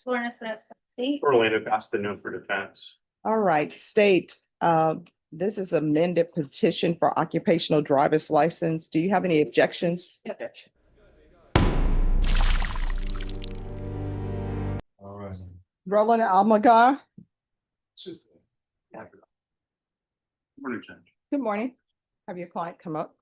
Orlando passed the known for defense. All right, state, this is amended petition for occupational driver's license. Do you have any objections? All right. Roland Almagar, Morning, Judge. good morning. Have your client come up.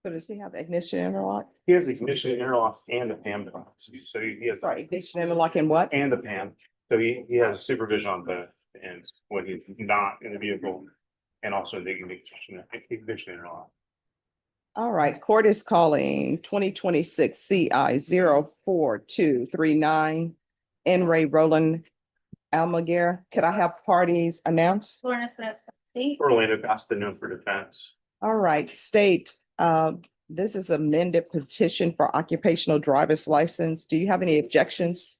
So does he have ignition interlock? He has ignition interlock and the PAM device. So he has. Sorry, ignition interlock and what? And the PAM. So he has supervision on both ends when he's not in the vehicle and also the ignition interlock. All right, court is calling 2026 CI 04239 N. Ray Roland Almaguer. Could I have parties announce? Orlando passed the known for defense. All right, state, this is amended petition for occupational driver's license. Do you have any objections?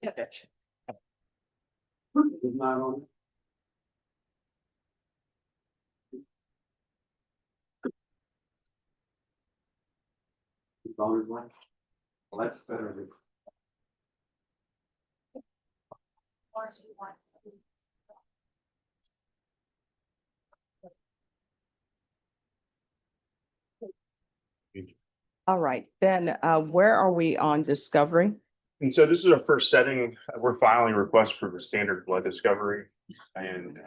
Well, that's better. All right, then where are we on discovery? And so this is our first setting. We're filing requests for the standard blood discovery and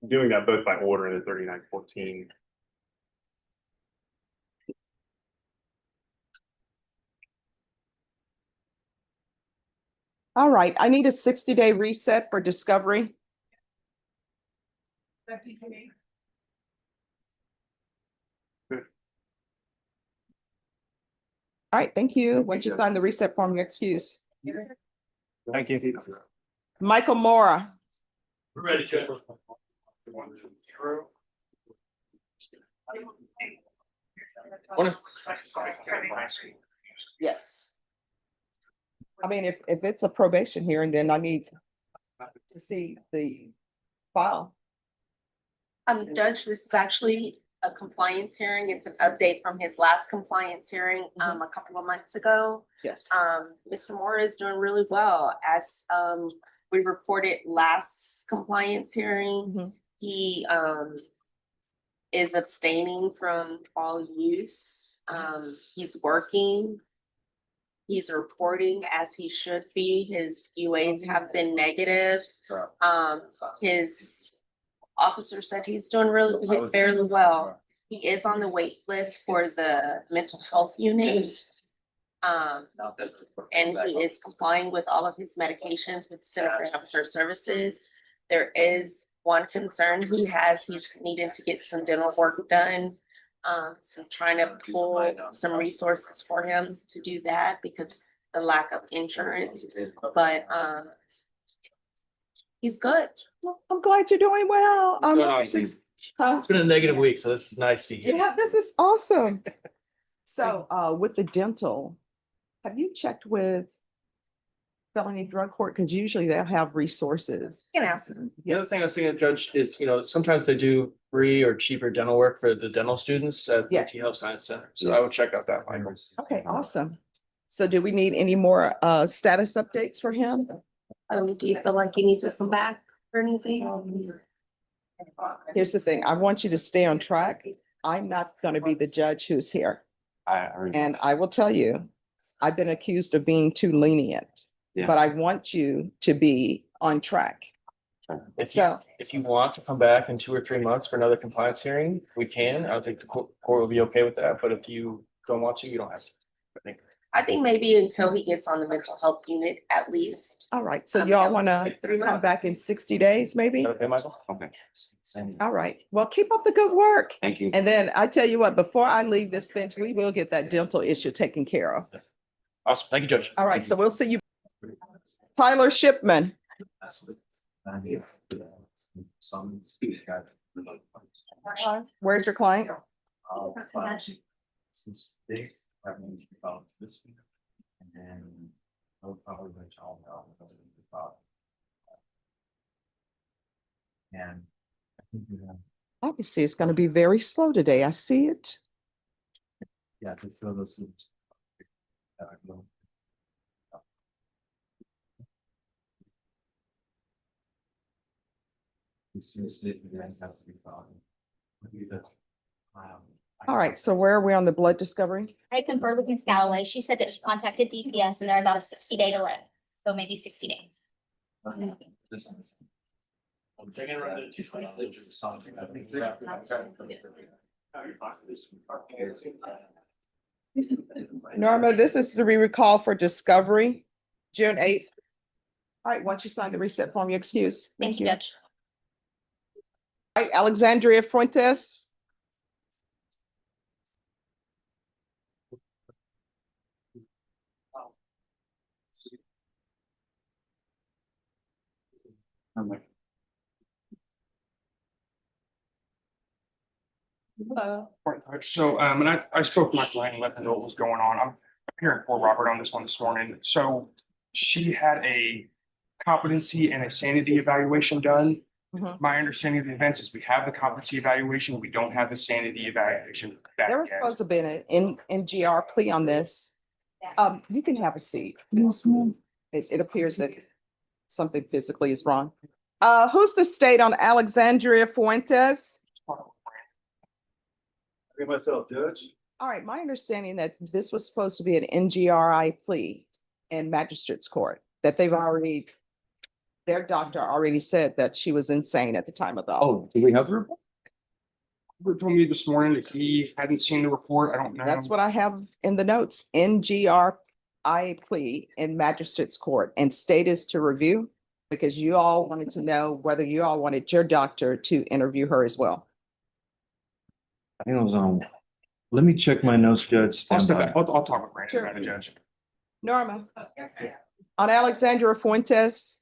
doing that both by order in the 3914. All right, I need a 60-day reset for discovery. All right, thank you. Once you sign the reset form, your excuse. Thank you. Michael Mora. We're ready, Judge. Yes. I mean, if it's a probation hearing, then I need to see the file. Judge, this is actually a compliance hearing. It's an update from his last compliance hearing, a couple of months ago. Yes. Mr. Mora is doing really well. As, we reported last compliance hearing, he, is abstaining from all use. He's working. He's reporting as he should be. His UAs have been negative. His officer said he's doing really fairly well. He is on the wait list for the mental health unit. And he is complying with all of his medications with the Center for Health Care Services. There is one concern he has. He's needing to get some dental work done. So trying to pull some resources for him to do that because the lack of insurance, but he's good. Well, I'm glad you're doing well. It's been a negative week, so this is nice to hear. Yeah, this is awesome. So with the dental, have you checked with felony drug court? Because usually they'll have resources. You can ask them. The other thing I was thinking, Judge, is, sometimes they do free or cheaper dental work for the dental students at the Yeah. T Health Science Center. So I would check out that, Michael. Okay, awesome. So do we need any more status updates for him? Do you feel like you need to come back or anything? Here's the thing, I want you to stay on track. I'm not gonna be the judge who's here. And I will tell you, I've been accused of being too lenient. Yeah. But I want you to be on track. So, If you want to come back in 2 or 3 months for another compliance hearing, we can. I don't think the court will be okay with that, but if you don't want to, you don't have to. I think maybe until he gets on the mental health unit at least. all right, so y'all wanna come back in 60 days, maybe? Is that okay, Michael? Okay. All right, well, keep up the good work. Thank you. And then I tell you what, before I leave this bench, we will get that dental issue taken care of. Awesome. Thank you, Judge. All right, so we'll see you. Tyler Shipman. Where's your client? Obviously, it's gonna be very slow today. I see it. Yeah, to fill those. All right, so where are we on the blood discovery? I conferred with Ms. Galloway. She said that she contacted DPS and they're about a 60-day delay. So maybe 60 days. Norma, this is to be recalled for discovery, June 8th. All right, once you sign the reset form, you excuse. Thank you, Judge. All right, Alexandria Fuentes. So, and I spoke to my client and let them know what was going on. I'm appearing for Robert on this one this morning. So she had a competency and a sanity evaluation done. Mhm. My understanding of the events is we have the competency evaluation, we don't have the sanity evaluation. back There was yet. supposed to have been an NGR plea on this. You can have a seat. It appears that something physically is wrong. Who's the state on Alexandria Fuentes? Myself, Judge. All right, my understanding that this was supposed to be an NGRI plea in magistrate's court, that their doctor already said that she was insane at the time of the. Oh, do we have the report? Robert told me this morning that he hadn't seen the report. I don't know. That's what I have in the notes, NGRI plea in magistrate's court, and state is to review, because you all wanted to know whether you all wanted your doctor to interview her as well. I think it was on. Let me check my notes, Judge. I'll Stand step by. back. I'll talk with Brandon Sure. about it, Judge. Norma, on Alexandra Fuentes,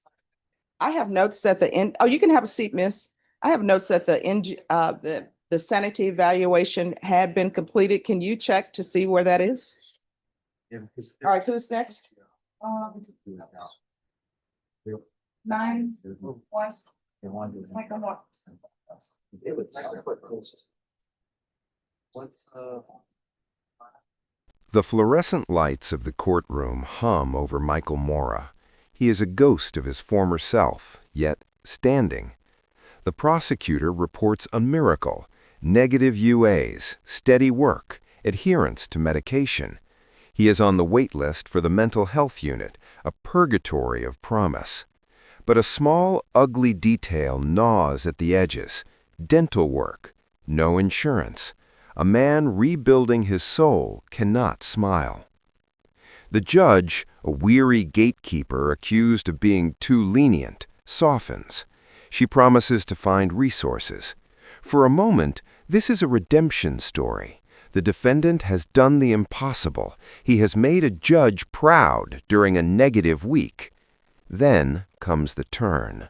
I have notes that you can have a seat, miss. I have notes that the sanity evaluation had been completed. Can you check to see where that is? All right, who's next? The fluorescent lights of the courtroom hum over Michael Mora. He is a ghost of his former self, yet standing. The prosecutor reports a miracle: negative UAs, steady work, adherence to medication. He is on the wait list for the mental health unit, a purgatory of promise. But a small, ugly detail gnaws at the edges: dental work, no insurance. A man rebuilding his soul cannot smile. The judge, a weary gatekeeper accused of being too lenient, softens. She promises to find resources. For a moment, this is a redemption story. The defendant has done the impossible. He has made a judge proud during a negative week. Then comes the turn.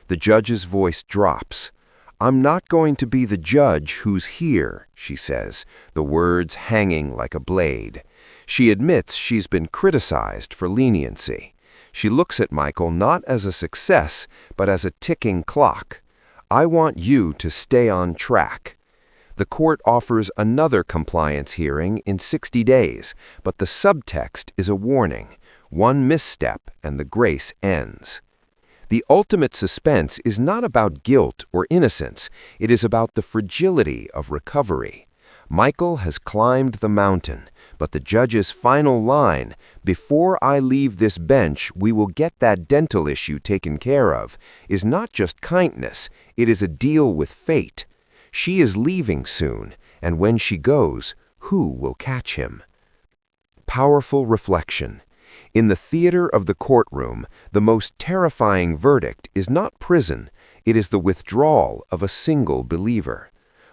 The judge's voice drops. "I'm not going to be the judge who's here," she says, the words hanging like a blade. She admits she's been criticized for leniency. She looks at Michael not as a success, but as a ticking clock. I want you to stay on track. The court offers another compliance hearing in 60 days, but the subtext is a warning. One misstep and the grace ends. The ultimate suspense is not about guilt or innocence. It is about the fragility of recovery. Michael has climbed the mountain, but the judge's final line, "Before I leave this bench, we will get that dental issue taken care of," is not just kindness, it is a deal with fate. She is leaving soon, and when she goes, who will catch him? Powerful reflection. In the theater of the courtroom, the most terrifying verdict is not prison, it is the withdrawal of a single believer.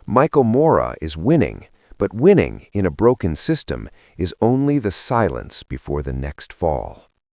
Michael Mora is winning, but winning in a broken system is only the silence before the next fall.